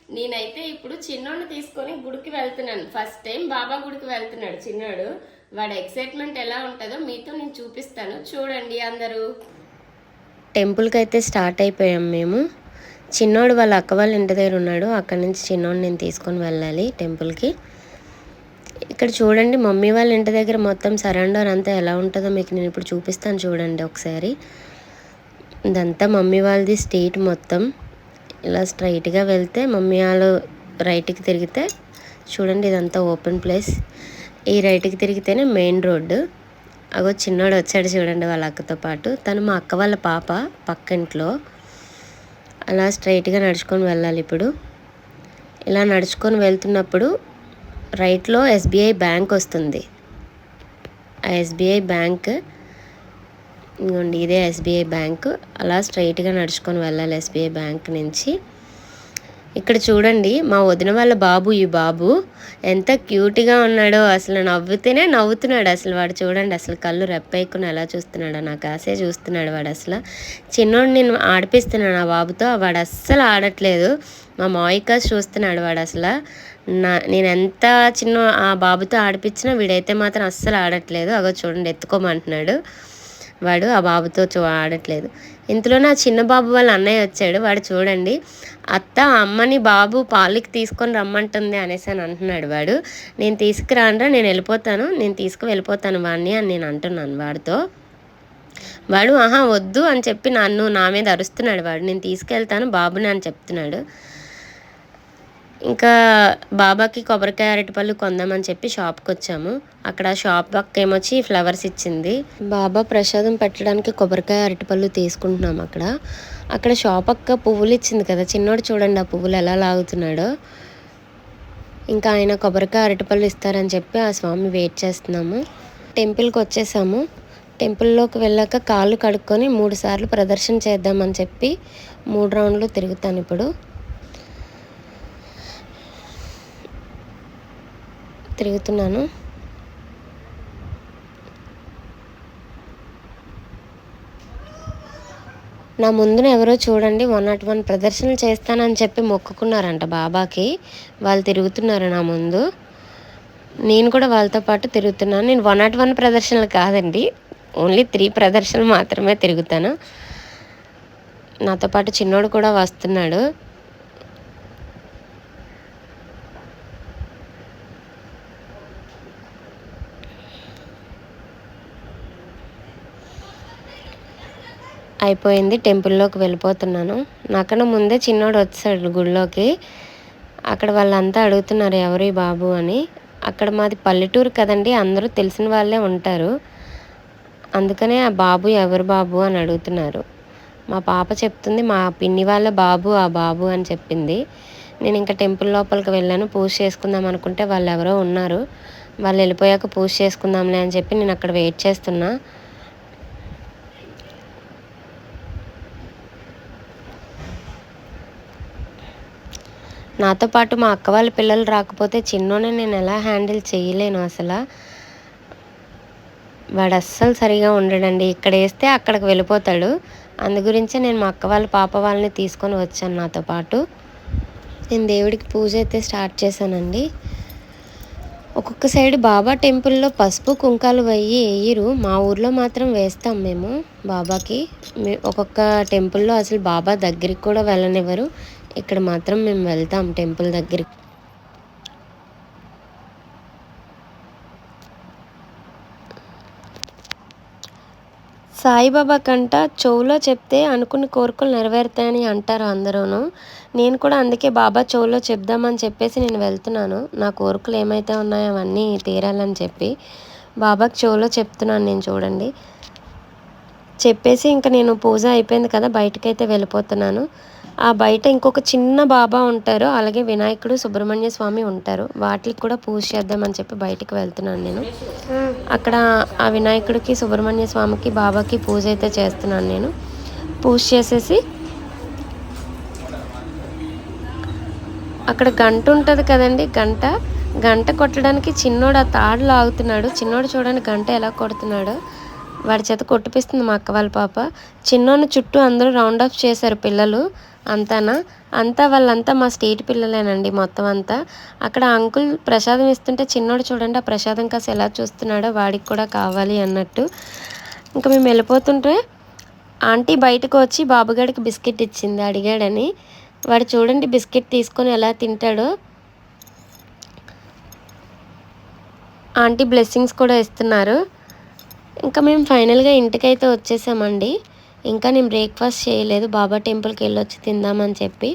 నేనైతే ఇప్పుడు చిన్నోడిని తీసుకొని గుడికి వెళ్తున్నాను. ఫస్ట్ టైం బాబా గుడికి వెళ్తున్నాడు చిన్నోడు. వాడి ఎక్సైట్మెంట్ ఎలా ఉంటుందో మీతో నేను చూపిస్తాను, చూడండి అందరూ. టెంపుల్కి అయితే స్టార్ట్ అయిపోయాం మేము. చిన్నోడు వాళ్ళ అక్క వాళ్ళ ఇంటి దగ్గర ఉన్నాడు, అక్కడి నుంచి చిన్నోడు నేను తీసుకొని వెళ్ళాలి టెంపుల్కి. ఇక్కడ చూడండి మమ్మీ వాళ్ళ ఇంటి దగ్గర మొత్తం సరౌండర్ అంతా ఎలా ఉంటుందో మీకు నేను ఇప్పుడు చూపిస్తాను, చూడండి ఒకసారి. ఇదంతా మమ్మీ వాళ్ళది స్ట్రీట్ మొత్తం. ఇలా స్ట్రైట్గా వెళ్తే మమ్మీ వాళ్ళు రైట్కి తిరిగితే చూడండి ఇదంతా ఓపెన్ ప్లేస్. ఈ రైట్కి తిరిగితేనే మెయిన్ రోడ్డు. అగో చిన్నోడు వచ్చాడు చూడండి వాళ్ళ అక్కతో పాటు. తను మా అక్క వాళ్ళ పాప పక్కింట్లో. అలా స్ట్రైట్గా నడుచుకొని వెళ్ళాలి ఇప్పుడు. ఇలా నడుచుకొని వెళ్తున్నప్పుడు రైట్లో ఎస్బీఐ బ్యాంక్ వస్తుంది. ఆ ఎస్బీఐ బ్యాంక్ ఇంకోండి, ఇదే ఎస్బీఐ బ్యాంకు. అలా స్ట్రైట్గా నడుచుకొని వెళ్ళాలి ఎస్బీఐ బ్యాంక్ నుంచి. ఇక్కడ చూడండి మా వదిన వాళ్ళ బాబు, ఈ బాబు ఎంత క్యూట్గా ఉన్నాడో. అసలు నవ్వుతూనే నవ్వుతున్నాడు అసలు వాడు. చూడండి అసలు కళ్ళు రెప్పేయకుండా ఎలా చూస్తున్నాడు, నా కాసే చూస్తున్నాడు వాడు. అసలు చిన్నోడు నేను ఆడిపిస్తున్నాను ఆ బాబుతో, వాడు అస్సలు ఆడట్లేదు. మా మాయిక చూస్తున్నాడు వాడు. అసలు నేను ఎంత చిన్న ఆ బాబుతో ఆడిపించినా వీడైతే మాత్రం అస్సలు ఆడట్లేదు. అగో చూడండి ఎత్తుకోమంటున్నాడు వాడు, ఆ బాబుతో ఆడట్లేదు. ఇంతలో నా చిన్న బాబు వాళ్ళ అన్నయ్య వచ్చాడు. వాడు చూడండి అత్త అమ్మని బాబు పాలకి తీసుకొని రమ్మంటుంది అనేసి అని అంటున్నాడు వాడు. నేను తీసుకురానరా, నేను వెళ్ళిపోతాను, నేను వెళ్ళిపోతాను వాడిని అని నేను అంటున్నాను వాడితో. వాడు ఆహా వద్దు అని చెప్పి నా మీద అరుస్తున్నాడు వాడు. నేను తీసుకెళ్తాను బాబుని అని చెప్తున్నాడు. ఇంకా బాబాకి కొబ్బరికాయ అరటిపళ్ళు కొందామని చెప్పి షాప్కి వచ్చాము. అక్కడ షాప్ పక్క ఏమొచ్చి ఫ్లవర్స్ ఇచ్చింది. బాబా ప్రసాదం పెట్టడానికి కొబ్బరికాయ అరటిపళ్ళు తీసుకుంటున్నాము. అక్కడ షాప్ పక్క పువ్వులు ఇచ్చింది కదా, చిన్నోడు చూడండి ఆ పువ్వులు ఎలా లాగుతున్నాడో. ఇంకా ఆయన కొబ్బరికాయ అరటిపళ్ళు ఇస్తారని చెప్పి ఆ స్వామి వెయిట్ చేస్తున్నాము. టెంపుల్కి వచ్చేసాము. టెంపుల్లోకి వెళ్ళాక కాళ్ళు కడుక్కొని 3 సార్లు ప్రదర్శన చేద్దామని చెప్పి 3 రౌండ్లు తిరుగుతాను ఇప్పుడు. తిరుగుతున్నాను. నా ముందున ఎవరో చూడండి 101 ప్రదర్శనలు చేస్తానని చెప్పి మొక్కుకున్నారంట బాబాకి. వాళ్ళు తిరుగుతున్నారు నా ముందు. నేను కూడా వాళ్ళతో పాటు తిరుగుతున్నాను. నేను 101 ప్రదర్శనలు కాదండి, ఓన్లీ 3 ప్రదర్శనలు మాత్రమే తిరుగుతాను. నాతో పాటు చిన్నోడు కూడా వస్తున్నాడు. అయిపోయింది, టెంపుల్లోకి వెళ్ళిపోతున్నాను. నాకన్నా ముందే చిన్నోడు వచ్చాడు గుడిలోకి. అక్కడ వాళ్ళంతా అడుగుతున్నారు ఎవరు ఈ బాబు అని. అక్కడ మాది పల్లెటూరు కదండి, అందరూ తెలిసిన వాళ్ళే ఉంటారు. అందుకనే ఆ బాబు ఎవరు బాబు అని అడుగుతున్నారు. మా పాప చెప్తుంది మా పిన్ని వాళ్ళ బాబు ఆ బాబు అని చెప్పింది. నేను ఇంకా టెంపుల్ లోపలికి వెళ్ళాను. పూజ చేసుకుందాం అనుకుంటే వాళ్ళు ఎవరో ఉన్నారు. వాళ్ళు వెళ్ళిపోయాక పూజ చేసుకుందాంలే అని చెప్పి నేను అక్కడ వెయిట్ చేస్తున్నా. నాతో పాటు మా అక్క వాళ్ళ పిల్లలు రాకపోతే చిన్నోనే నేను ఎలా హ్యాండిల్ చేయలేను అసలు. వాడు అస్సలు సరిగా ఉండడండి. ఇక్కడ వేస్తే అక్కడికి వెళ్ళిపోతాడు. అందు గురించే నేను మా అక్క వాళ్ళ పాప వాళ్ళని తీసుకొని వచ్చాను నాతో పాటు. నేను దేవుడికి పూజ అయితే స్టార్ట్ చేశానండి. ఒక్కొక్క సైడ్ బాబా టెంపుల్లో పసుపు కుంకాలు వేయరు, మా ఊర్లో మాత్రం వేస్తాం మేము బాబాకి. ఒక్కొక్క టెంపుల్లో అసలు బాబా దగ్గరికి కూడా వెళ్ళనివ్వరు. ఇక్కడ మాత్రం మేము వెళ్తాం టెంపుల్ దగ్గరికి. సాయిబాబా కంట చెవులో చెప్తే అనుకున్న కోరికలు నెరవేరుతాయని అంటారు అందరూను. నేను కూడా అందుకే బాబా చెవులో చెప్దామని చెప్పేసి నేను వెళ్తున్నాను. నా కోరికలు ఏమైతే ఉన్నాయో అవన్నీ తీరాలని చెప్పి బాబాకి చెవులో చెప్తున్నాను నేను. చూడండి చెప్పేసి ఇంకా నేను పూజ అయిపోయింది కదా, బయటకైతే వెళ్ళిపోతున్నాను. ఆ బయట ఇంకొక చిన్న బాబా ఉంటారు, అలాగే వినాయకుడు సుబ్రహ్మణ్య స్వామి ఉంటారు. వాటికి కూడా పూజ చేద్దామని చెప్పి బయటికి వెళ్తున్నాను నేను. అక్కడ ఆ వినాయకుడికి సుబ్రహ్మణ్య స్వామికి బాబాకి పూజ అయితే చేస్తున్నాను నేను. పూజ చేసేసి అక్కడ గంట ఉంటుంది కదండి, గంట కొట్టడానికి చిన్నోడు ఆ తాడు లాగుతున్నాడు. చిన్నోడు చూడండి గంట ఎలా కొడుతున్నాడో. వాడి చేత కొట్టిపిస్తుంది మా అక్క వాళ్ళ పాప. చిన్నోని చుట్టూ అందరూ రౌండ్ అప్ చేశారు పిల్లలు. అంతానా? అంతా వాళ్ళంతా మా స్టేట్ పిల్లలేనండి మొత్తం అంతా. అక్కడ అంకుల్ ప్రసాదం ఇస్తుంటే చిన్నోడు చూడండి ఆ ప్రసాదం కాస్త ఎలా చూస్తున్నాడో, వాడికి కూడా కావాలి అన్నట్టు. ఇంకా మేము వెళ్ళిపోతుంటే ఆంటీ బయటకు వచ్చి బాబుగాడికి బిస్కెట్ ఇచ్చింది అడిగాడని. వాడు చూడండి బిస్కెట్ తీసుకొని ఎలా తింటాడో. ఆంటీ బ్లెస్సింగ్స్ కూడా ఇస్తున్నారు. ఇంకా మేము ఫైనల్గా ఇంటికైతే వచ్చేసామండి. ఇంకా నేను బ్రేక్ఫాస్ట్ చేయలేదు, బాబా టెంపుల్కి వెళ్ళొచ్చి తిందామని చెప్పి.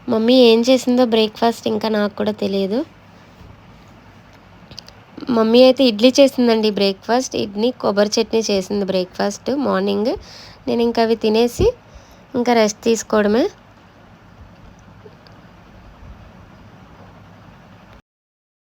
మమ్మీ ఏం చేసిందో బ్రేక్ఫాస్ట్ ఇంకా నాకు కూడా తెలియదు. మమ్మీ అయితే ఇడ్లీ చేసిందండి బ్రేక్ఫాస్ట్. ఇడ్లీ కొబ్బరి చట్నీ చేసింది బ్రేక్ఫాస్ట్ మార్నింగ్. నేను ఇంకా అవి తినేసి ఇంకా రెస్ట్ తీసుకోవడమే.